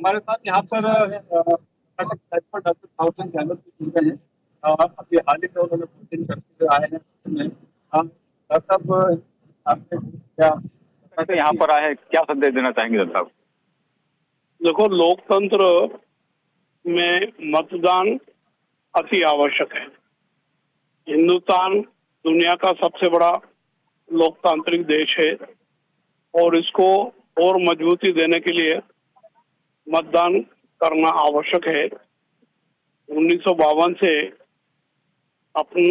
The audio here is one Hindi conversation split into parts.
हमारे साथ यहाँ पर डॉक्टर थावरचंद गहलोत जी जुड़ गए हैं। अभी हाल ही में उन्होंने वोटिंग करके आए हैं में। डॉक्टर साहब आपने क्या तो यहाँ पर आए हैं, क्या संदेश देना चाहेंगे जनता को? देखो, लोकतंत्र में मतदान अति आवश्यक है। हिंदुस्तान दुनिया का सबसे बड़ा लोकतांत्रिक देश है और इसको और मजबूती देने के लिए मतदान करना आवश्यक है। 1952 से अपने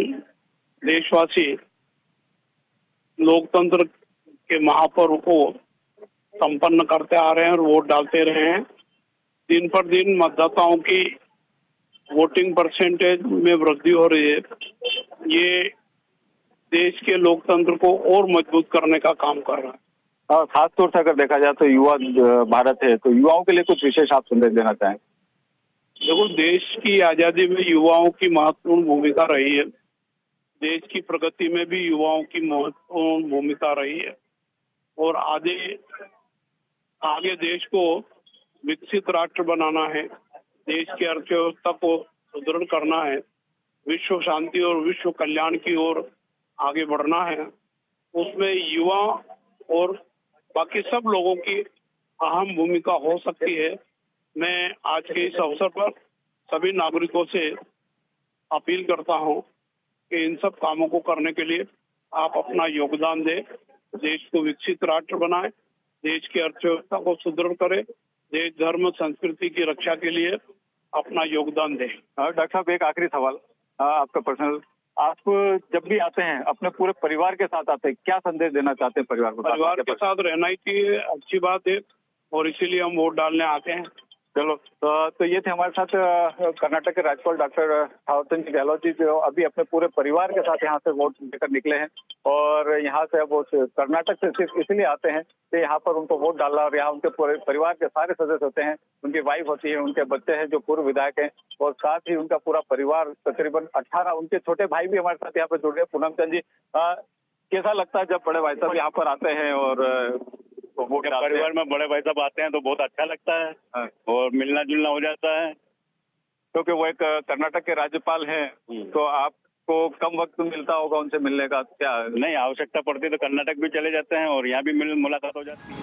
देशवासी लोकतंत्र के महापर्व को संपन्न करते आ रहे हैं और वोट डालते रहे हैं। दिन पर दिन मतदाताओं की वोटिंग परसेंटेज में वृद्धि हो रही है। ये देश के लोकतंत्र को और मजबूत करने का काम कर रहा है। खास तौर से अगर देखा जाए तो युवा भारत है, तो युवाओं के लिए कुछ विशेष आप संदेश देना चाहेंगे? देखो, देश की आजादी में युवाओं की महत्वपूर्ण भूमिका रही है। देश की प्रगति में भी युवाओं की महत्वपूर्ण भूमिका रही है और आगे देश को विकसित राष्ट्र बनाना है, देश की अर्थव्यवस्था को सुदृढ़ करना है, विश्व शांति और विश्व कल्याण की ओर आगे बढ़ना है। उसमें युवा और बाकी सब लोगों की अहम भूमिका हो सकती है। मैं आज के इस अवसर पर सभी नागरिकों से अपील करता हूं कि इन सब कामों को करने के लिए आप अपना योगदान दें, देश को विकसित राष्ट्र बनाएं, देश की अर्थव्यवस्था को सुदृढ़ करें, देश धर्म संस्कृति की रक्षा के लिए अपना योगदान दें। डॉक्टर साहब, एक आखिरी सवाल आपका पर्सनल, आप जब भी आते हैं अपने पूरे परिवार के साथ आते हैं, क्या संदेश देना चाहते हैं परिवार को? परिवार के साथ रहना ही चाहिए, अच्छी बात है और इसीलिए हम वोट डालने आते हैं। चलो, तो ये थे हमारे साथ कर्नाटक के राज्यपाल डॉक्टर थावरचंद गहलोत जी, जो अभी अपने पूरे परिवार के साथ यहाँ से वोट देकर निकले हैं। और यहाँ से वो कर्नाटक से सिर्फ इसलिए आते हैं कि यहाँ पर उनको वोट डालना, और यहाँ उनके पूरे परिवार के सारे सदस्य होते हैं, उनकी वाइफ होती है, उनके बच्चे हैं जो पूर्व विधायक हैं, और साथ ही उनका पूरा परिवार तकरीबन 18, उनके छोटे भाई भी हमारे साथ यहाँ पर जुड़ गए। पूनम चंद जी, कैसा लगता है जब बड़े भाई साहब यहाँ पर आते हैं और परिवार में बड़े भाई साहब आते हैं तो बहुत अच्छा लगता है और मिलना जुलना हो जाता है, क्योंकि वो एक कर्नाटक के राज्यपाल हैं, तो आपको कम वक्त मिलता होगा उनसे मिलने का? क्या नहीं, आवश्यकता पड़ती है तो कर्नाटक भी चले जाते हैं और यहाँ भी मुलाकात हो जाती है।